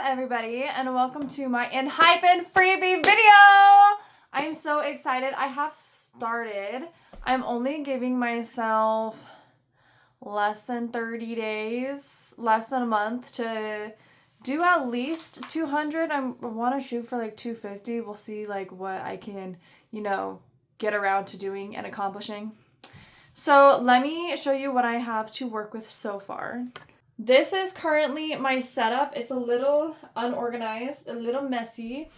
everybody, and welcome to my ENHYPEN freebie video. I'm so excited. I have started. I'm only giving myself less than 30 days, less than a month to do at least 200. I want to shoot for like 250. We'll see like what I can, get around to doing and accomplishing. So let me show you what I have to work with so far. This is currently my setup. It's a little unorganized, a little messy.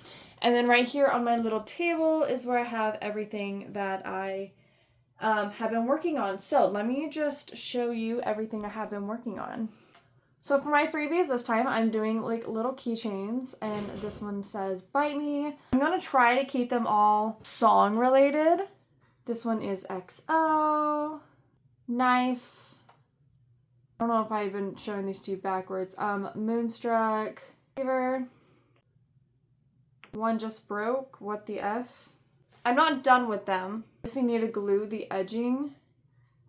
And then right here on my little table is where I have everything that I have been working on. So let me just show you everything I have been working on. So for my freebies this time, I'm doing like little keychains, and this one says bite me. I'm gonna try to keep them all song related. This one is XO, knife. I don't know if I've been showing these to you backwards. Moonstruck, fever. One just broke. What the F? I'm not done with them. I just need to glue the edging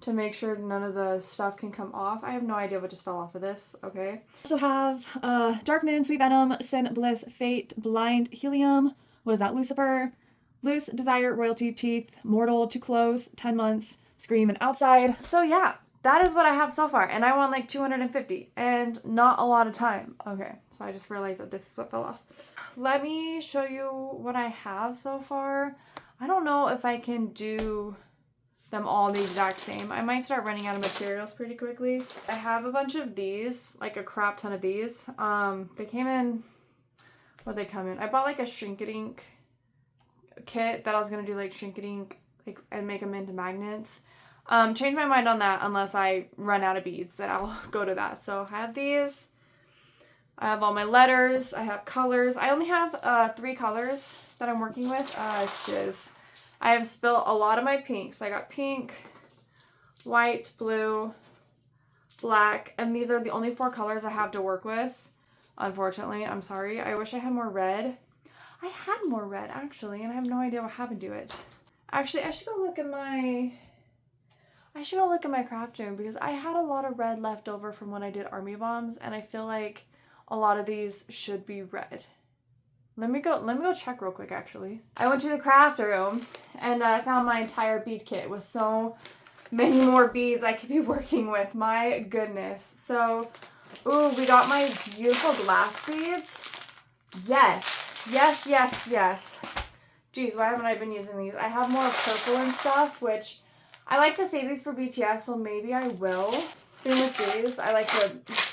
to make sure none of the stuff can come off. I have no idea what just fell off of this. Okay. Also have Dark Moon, Sweet Venom, Sin, Bliss, Fate, Blind, Helium. What is that? Lucifer, Loose, Desire, Royalty, Teeth, Mortal, Too Close, 10 Months, Scream, and Outside. So yeah. That is what I have so far, and I want like 250, and not a lot of time. Okay, so I just realized that this is what fell off. Let me show you what I have so far. I don't know if I can do them all the exact same. I might start running out of materials pretty quickly. I have a bunch of these, like a crap ton of these. They came in, what'd they come in? I bought like a shrink-it-ink kit that I was gonna do like shrink-it-ink and make them into magnets. Change my mind on that unless I run out of beads, then I'll go to that. So I have these. I have all my letters. I have colors. I only have 3 colors that I'm working with. Shiz. I have spilled a lot of my pinks. I got pink, white, blue, black, and these are the only 4 colors I have to work with. Unfortunately, I'm sorry. I wish I had more red. I had more red actually, and I have no idea what happened to it. Actually, I should go look at my craft room because I had a lot of red left over from when I did army bombs, and I feel like a lot of these should be red. Let me go check real quick actually. I went to the craft room and I found my entire bead kit with so many more beads I could be working with. My goodness. So, ooh, we got my beautiful glass beads. Yes. Yes, yes, yes. Geez, why haven't I been using these? I have more purple and stuff, which I like to save these for BTS, so maybe I will. Same with these.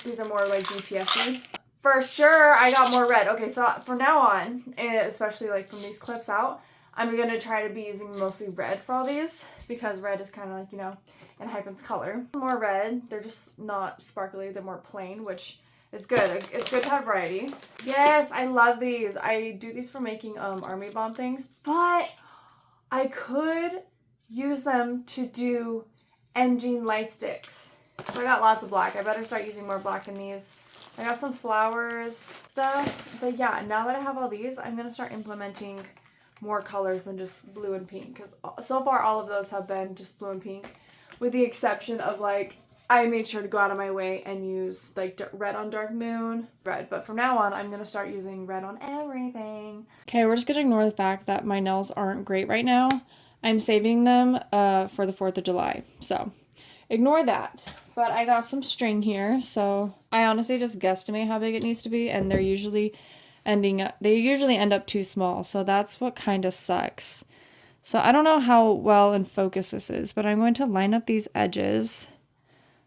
These are more like BTS-y. For sure, I got more red. Okay, so from now on, especially like from these clips out, I'm going to try to be using mostly red for all these because red is kind of like, ENHYPEN's color. More red. They're just not sparkly. They're more plain, which is good. It's good to have variety. Yes, I love these. I do these for making army bomb things, but I could use them to do engine light sticks. So I got lots of black. I better start using more black in these. I got some flowers stuff. But yeah, now that I have all these, I'm going to start implementing more colors than just blue and pink. Because so far all of those have been just blue and pink. With the exception of like, I made sure to go out of my way and use like red on Dark Moon. Red. But from now on, I'm going to start using red on everything. Okay, we're just going to ignore the fact that my nails aren't great right now. I'm saving them for the 4th of July, so ignore that. But I got some string here, so I honestly just guesstimate how big it needs to be, and they usually end up too small, so that's what kind of sucks. So I don't know how well in focus this is, but I'm going to line up these edges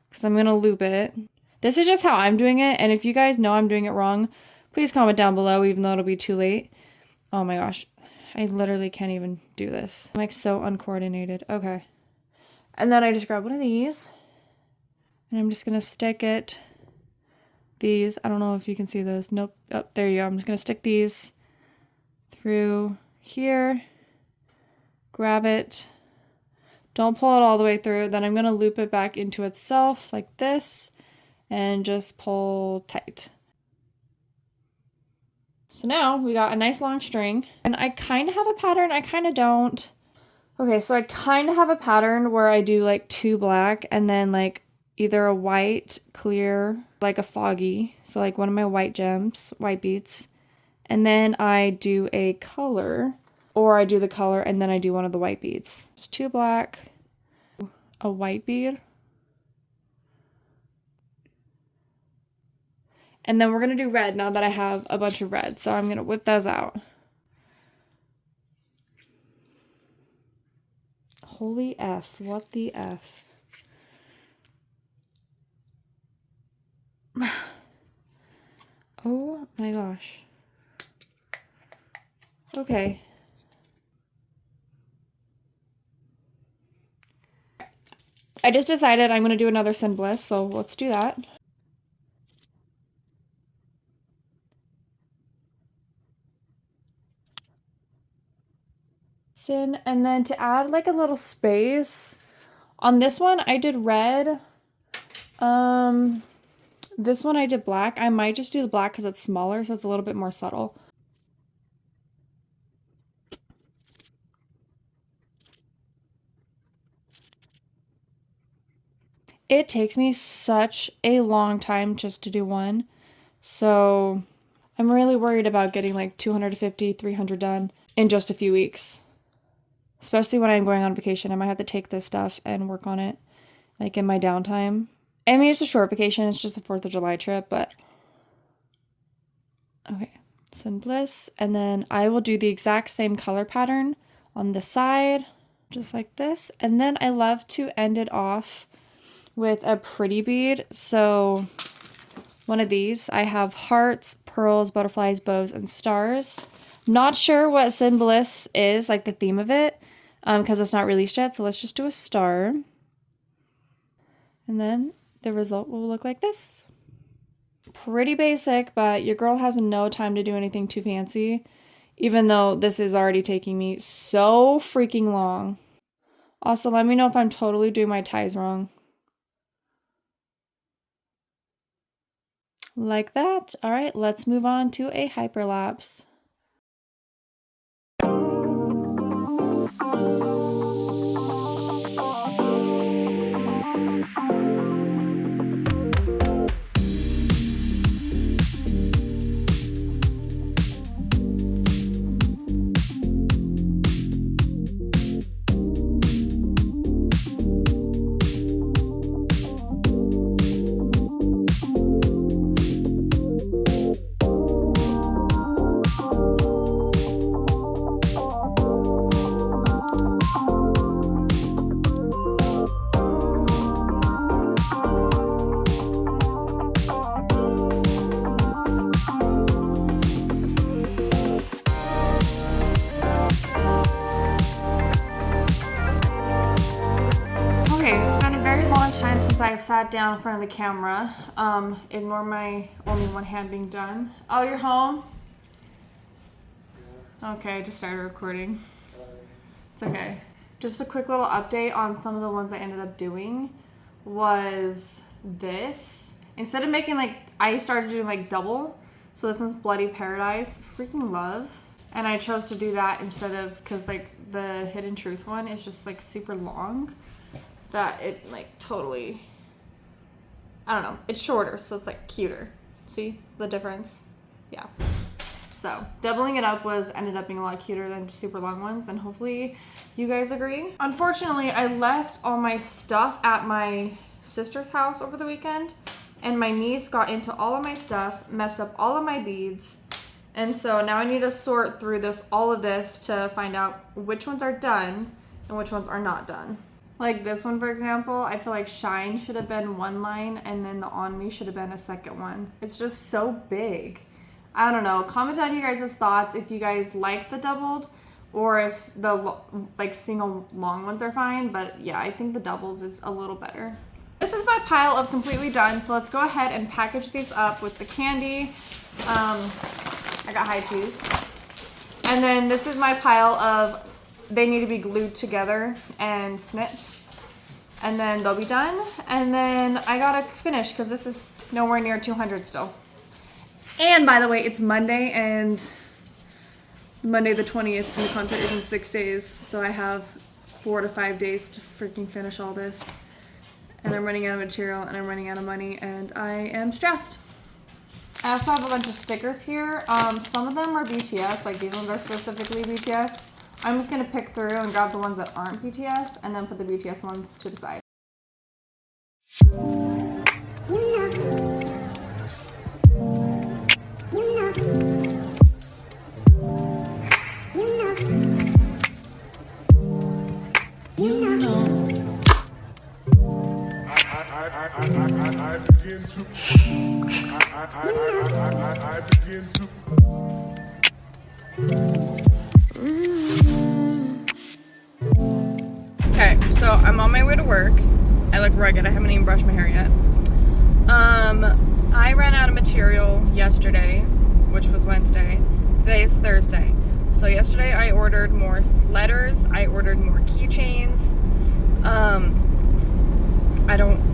because I'm going to loop it. This is just how I'm doing it, and if you guys know I'm doing it wrong, please comment down below, even though it'll be too late. Oh my gosh. I literally can't even do this. I'm like so uncoordinated. Okay. And then I just grab one of these. And I'm just going to stick these. I don't know if you can see those. Nope. Oh, there you go. I'm just going to stick these through here. Grab it. Don't pull it all the way through. Then I'm going to loop it back into itself like this. And just pull tight. So now we got a nice long string, and I kind of have a pattern, I kind of don't. Okay, so I kind of have a pattern where I do like 2 black and then like either a white, clear, like a foggy, so like one of my white gems, white beads, and then I do a color, or I do the color and then I do one of the white beads. Just 2 black, a white bead, and then we're gonna do red now that I have a bunch of red, so I'm gonna whip those out. Holy F, what the F? Oh my gosh. Okay. I just decided I'm going to do another Sin Bliss, so let's do that. Sin, and then to add like a little space, on this one I did red. This one I did black. I might just do the black because it's smaller, so it's a little bit more subtle. It takes me such a long time just to do one, so I'm really worried about getting like 250, 300 done in just a few weeks. Especially when I'm going on vacation. I might have to take this stuff and work on it like in my downtime. I mean, it's a short vacation. It's just a 4th of July trip, but okay. Sin Bliss. And then I will do the exact same color pattern on the side, just like this. And then I love to end it off with a pretty bead. So one of these, I have hearts, pearls, butterflies, bows, and stars. Not sure what Sin Bliss is, like the theme of it, because it's not released yet. So let's just do a star. And then the result will look like this. Pretty basic, but your girl has no time to do anything too fancy, even though this is already taking me so freaking long. Also, let me know if I'm totally doing my ties wrong. Like that. All right, let's move on to a hyperlapse. I've sat down in front of the camera. Ignore my only one hand being done. Oh, you're home? Yeah. Okay, I just started recording. It's okay. Just a quick little update on some of the ones I ended up doing was this. Instead of making like, I started doing like double. So this one's Bloody Paradise. Freaking love. And I chose to do that instead of, because like the Hidden Truth one is just like super long. That it like totally, I don't know, it's shorter, so it's like cuter. See the difference? Yeah. So doubling it up ended up being a lot cuter than super long ones, and hopefully you guys agree. Unfortunately, I left all my stuff at my sister's house over the weekend, and my niece got into all of my stuff, messed up all of my beads, and so now I need to sort through all of this to find out which ones are done and which ones are not done. Like this one, for example, I feel like Shine should have been one line and then the On Me should have been a second one. It's just so big. I don't know. Comment down your guys' thoughts if you guys like the doubled or if the like single long ones are fine. But yeah, I think the doubles is a little better. This is my pile of completely done. So let's go ahead and package these up with the candy. I got high cheese. And then this is my pile of they need to be glued together and snipped, and then they'll be done. And then I gotta finish because this is nowhere near 200 still. And by the way, it's Monday, and Monday the 20th, and the concert is in 6 days, so I have 4 to 5 days to freaking finish all this. and I'm running out of material, and I'm running out of money, and I am stressed. I also have a bunch of stickers here. Some of them are BTS, like these ones are specifically BTS. I'm just gonna pick through and grab the ones that aren't BTS, and then put the BTS ones to the side. Okay, so I'm on my way to work. I look rugged. I haven't even brushed my hair yet. I ran out of material yesterday, which was Wednesday. Today is Thursday. So yesterday I ordered more letters. I ordered more keychains.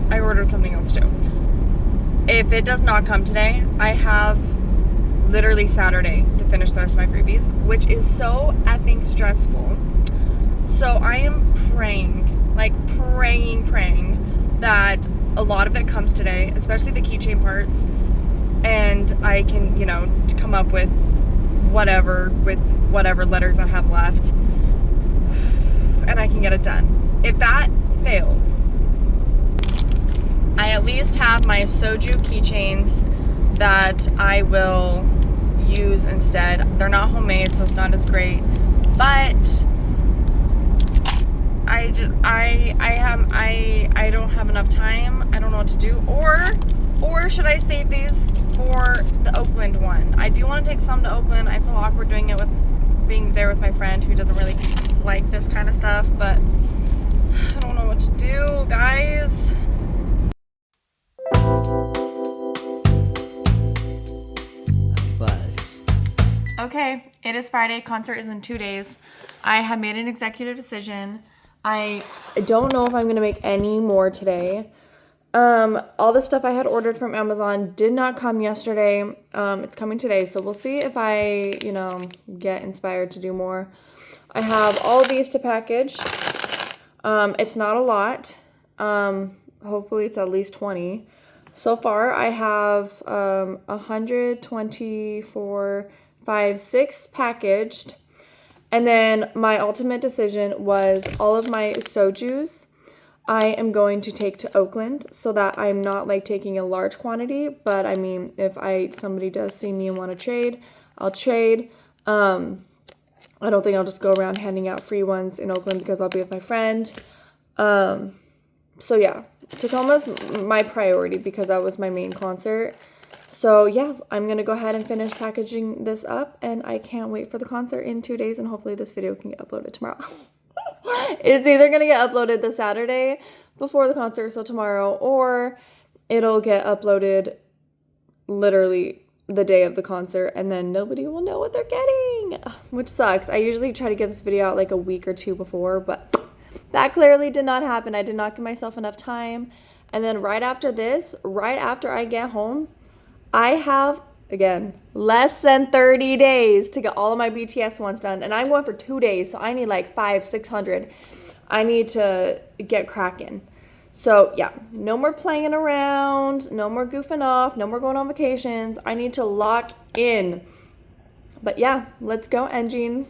I ordered something else too. If it does not come today, I have literally Saturday to finish the rest of my freebies, which is so effing stressful. So I am praying, like praying that a lot of it comes today, especially the keychain parts, and I can, you know, come up with whatever letters I have left, and I can get it done. If that fails, I at least have my soju keychains that I will use instead. They're not homemade, so it's not as great, but I don't have enough time. I don't know what to do. Or should I save these for the Oakland one? I do want to take some to Oakland. I feel awkward doing it with being there with my friend who doesn't really like this kind of stuff, but I don't know what to do, guys. Okay, it is Friday. Concert is in 2 days. I have made an executive decision. I don't know if I'm going to make any more today. All the stuff I had ordered from Amazon did not come yesterday. It's coming today, so we'll see if I, you know, get inspired to do more. I have all of these to package. It's not a lot. Hopefully it's at least 20. So far, I have 124, 5, 6 packaged. And then my ultimate decision was all of my sojus I am going to take to Oakland, so that I'm not like taking a large quantity, but I mean, if somebody does see me and want to trade, I'll trade. I don't think I'll just go around handing out free ones in Oakland because I'll be with my friend. So yeah, Tacoma's my priority because that was my main concert. So yeah, I'm going to go ahead and finish packaging this up, and I can't wait for the concert in 2 days, and hopefully this video can get uploaded tomorrow. It's either going to get uploaded the Saturday before the concert, so tomorrow, or it'll get uploaded literally the day of the concert, and then nobody will know what they're getting, which sucks. I usually try to get this video out like a week or two before, but that clearly did not happen. I did not give myself enough time. And then right after this, right after I get home, I have, again, less than 30 days to get all of my BTS ones done. And I'm going for 2 days, so I need like 500-600. I need to get cracking. So yeah, no more playing around, no more goofing off, no more going on vacations. I need to lock in. But yeah, let's go, Engine.